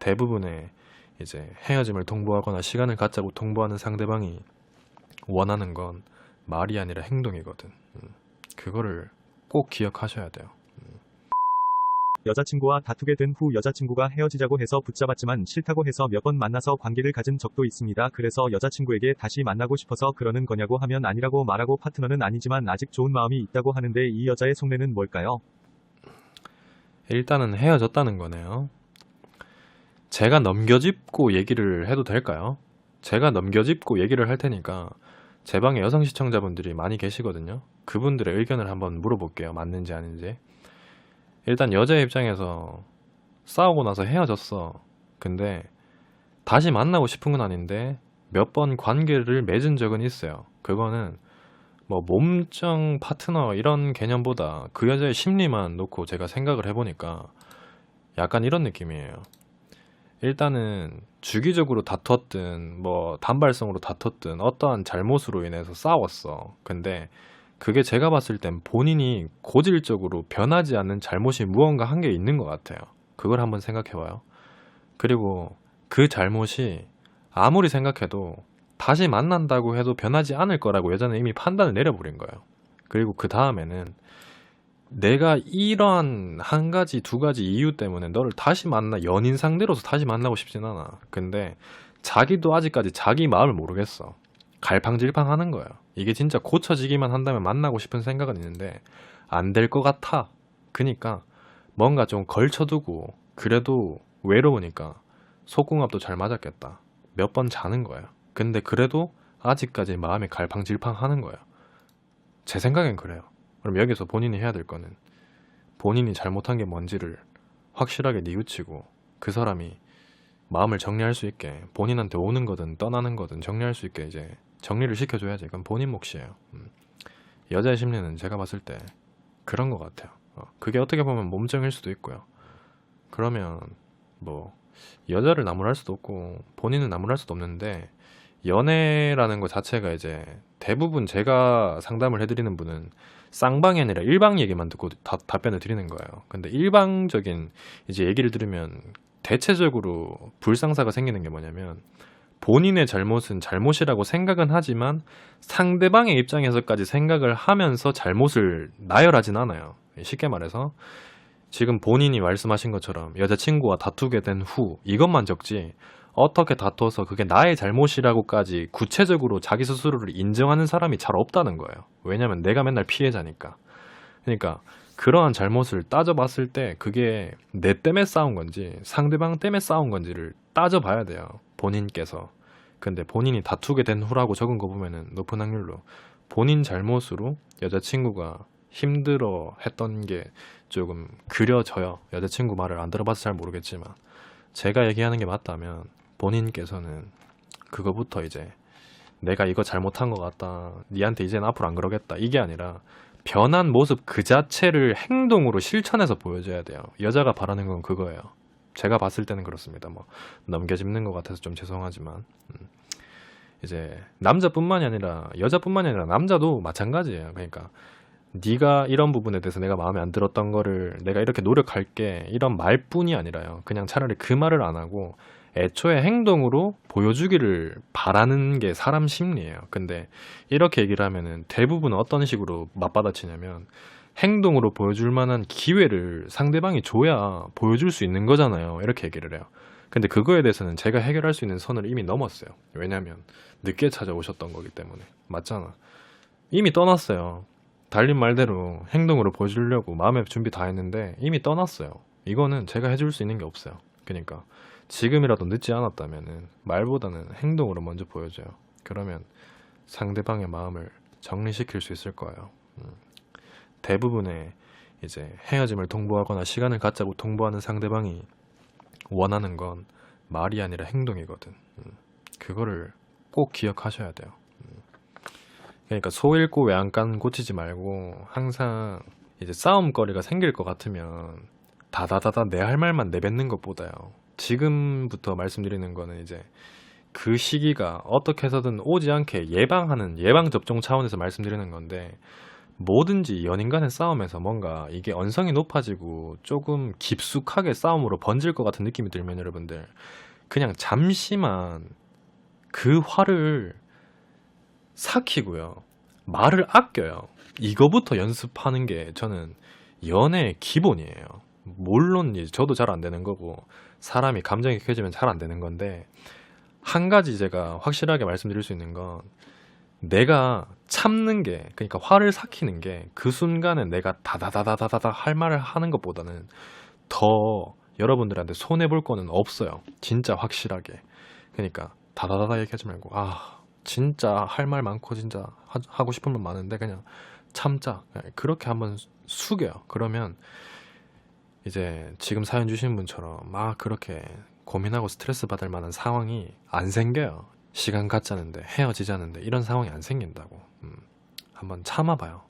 대부분의 이제 헤어짐을 통보하거나 시간을 갖자고 통보하는 상대방이 원하는 건 말이 아니라 행동이거든. 그거를 꼭 기억하셔야 돼요. 여자친구와 다투게 된 후 여자친구가 헤어지자고 해서 붙잡았지만 싫다고 해서 몇 번 만나서 관계를 가진 적도 있습니다. 그래서 여자친구에게 다시 만나고 싶어서 그러는 거냐고 하면 아니라고 말하고 파트너는 아니지만 아직 좋은 마음이 있다고 하는데 이 여자의 속내는 뭘까요? 일단은 헤어졌다는 거네요. 제가 넘겨짚고 얘기를 해도 될까요? 제가 넘겨짚고 얘기를 할 테니까 제 방에 여성 시청자분들이 많이 계시거든요. 그분들의 의견을 한번 물어볼게요. 맞는지 아닌지. 일단 여자의 입장에서 싸우고 나서 헤어졌어. 근데 다시 만나고 싶은 건 아닌데 몇 번 관계를 맺은 적은 있어요. 그거는 뭐 몸정 파트너 이런 개념보다 그 여자의 심리만 놓고 제가 생각을 해보니까 약간 이런 느낌이에요. 일단은 주기적으로 다퉜든 뭐 단발성으로 다퉜든 어떠한 잘못으로 인해서 싸웠어. 근데 그게 제가 봤을 땐 본인이 고질적으로 변하지 않는 잘못이 무언가 한 게 있는 것 같아요. 그걸 한번 생각해봐요. 그리고 그 잘못이 아무리 생각해도 다시 만난다고 해도 변하지 않을 거라고 여자는 이미 판단을 내려버린 거예요. 그리고 그 다음에는 내가 이러한 한 가지 두 가지 이유 때문에 너를 다시 연인 상대로서 다시 만나고 싶진 않아. 근데 자기도 아직까지 자기 마음을 모르겠어. 갈팡질팡 하는 거예요. 이게 진짜 고쳐지기만 한다면 만나고 싶은 생각은 있는데 안 될 것 같아. 그니까 뭔가 좀 걸쳐두고 그래도 외로우니까 속궁합도 잘 맞았겠다. 몇 번 자는 거예요. 근데 그래도 아직까지 마음이 갈팡질팡 하는 거예요. 제 생각엔 그래요. 그럼 여기서 본인이 해야 될 거는 본인이 잘못한 게 뭔지를 확실하게 뉘우치고 그 사람이 마음을 정리할 수 있게 본인한테 오는 거든 떠나는 거든 정리할 수 있게 이제 정리를 시켜줘야지. 그건 본인 몫이에요. 여자의 심리는 제가 봤을 때 그런 것 같아요. 그게 어떻게 보면 몸정일 수도 있고요. 그러면 뭐 여자를 나무랄 수도 없고 본인은 나무랄 수도 없는데 연애라는 것 자체가 이제 대부분 제가 상담을 해드리는 분은 쌍방이 아니라 일방 얘기만 듣고 답변을 드리는 거예요. 근데 일방적인 이제 얘기를 들으면 대체적으로 불상사가 생기는 게 뭐냐면 본인의 잘못은 잘못이라고 생각은 하지만 상대방의 입장에서까지 생각을 하면서 잘못을 나열하진 않아요. 쉽게 말해서 지금 본인이 말씀하신 것처럼 여자친구와 다투게 된 후 이것만 적지 어떻게 다투어서 그게 나의 잘못이라고까지 구체적으로 자기 스스로를 인정하는 사람이 잘 없다는 거예요. 왜냐면 내가 맨날 피해자니까. 그러니까 그러한 잘못을 따져봤을 때 그게 내 때문에 싸운 건지 상대방 때문에 싸운 건지를 따져봐야 돼요. 본인께서. 근데 본인이 다투게 된 후라고 적은 거 보면은 높은 확률로 본인 잘못으로 여자친구가 힘들어 했던 게 조금 그려져요. 여자친구 말을 안 들어봐서 잘 모르겠지만 제가 얘기하는 게 맞다면 본인께서는 그거부터 이제 내가 이거 잘못한 것 같다. 니한테 이제는 앞으로 안 그러겠다. 이게 아니라 변한 모습 그 자체를 행동으로 실천해서 보여줘야 돼요. 여자가 바라는 건 그거예요. 제가 봤을 때는 그렇습니다. 뭐 넘겨짚는 것 같아서 좀 죄송하지만 이제 남자뿐만이 아니라 여자뿐만이 아니라 남자도 마찬가지예요. 그러니까 네가 이런 부분에 대해서 내가 마음에 안 들었던 거를 내가 이렇게 노력할게 이런 말뿐이 아니라요. 그냥 차라리 그 말을 안 하고 애초에 행동으로 보여주기를 바라는 게 사람 심리예요. 근데 이렇게 얘기를 하면은 대부분 어떤 식으로 맞받아치냐면 행동으로 보여줄 만한 기회를 상대방이 줘야 보여줄 수 있는 거잖아요. 이렇게 얘기를 해요. 근데 그거에 대해서는 제가 해결할 수 있는 선을 이미 넘었어요. 왜냐면 늦게 찾아오셨던 거기 때문에. 맞잖아. 이미 떠났어요. 달린 말대로 행동으로 보여주려고 마음의 준비 다 했는데 이미 떠났어요. 이거는 제가 해줄 수 있는 게 없어요. 그러니까 지금이라도 늦지 않았다면은 말보다는 행동으로 먼저 보여줘요. 그러면 상대방의 마음을 정리시킬 수 있을 거예요. 대부분의 이제 헤어짐을 통보하거나 시간을 갖자고 통보하는 상대방이 원하는 건 말이 아니라 행동이거든. 그거를 꼭 기억하셔야 돼요. 그러니까 소 잃고 외양간 고치지 말고 항상 이제 싸움거리가 생길 것 같으면 다다다다 내 할 말만 내뱉는 것보다요. 지금부터 말씀드리는 거는 이제 그 시기가 어떻게 해서든 오지 않게 예방하는 예방접종 차원에서 말씀드리는 건데 뭐든지 연인 간의 싸움에서 뭔가 이게 언성이 높아지고 조금 깊숙하게 싸움으로 번질 것 같은 느낌이 들면 여러분들 그냥 잠시만 그 화를 삭히고요. 말을 아껴요. 이거부터 연습하는 게 저는 연애의 기본이에요. 물론 이제 저도 잘 안 되는 거고 사람이 감정이 켜지면 잘 안 되는 건데 한 가지 제가 확실하게 말씀드릴 수 있는 건 내가 참는 게 그러니까 화를 삭히는 게 그 순간에 내가 다다다다다다 할 말을 하는 것보다는 더 여러분들한테 손해 볼 거는 없어요. 진짜 확실하게. 그러니까 다다다다 얘기하지 말고 진짜 할 말 많고 진짜 하고 싶은 말 많은데 그냥 참자. 그렇게 한번 숙여요. 그러면 이제 지금 사연 주신 분처럼 막 그렇게 고민하고 스트레스 받을 만한 상황이 안 생겨요. 시간 갖자는데 헤어지자는데 이런 상황이 안 생긴다고. 한번 참아봐요.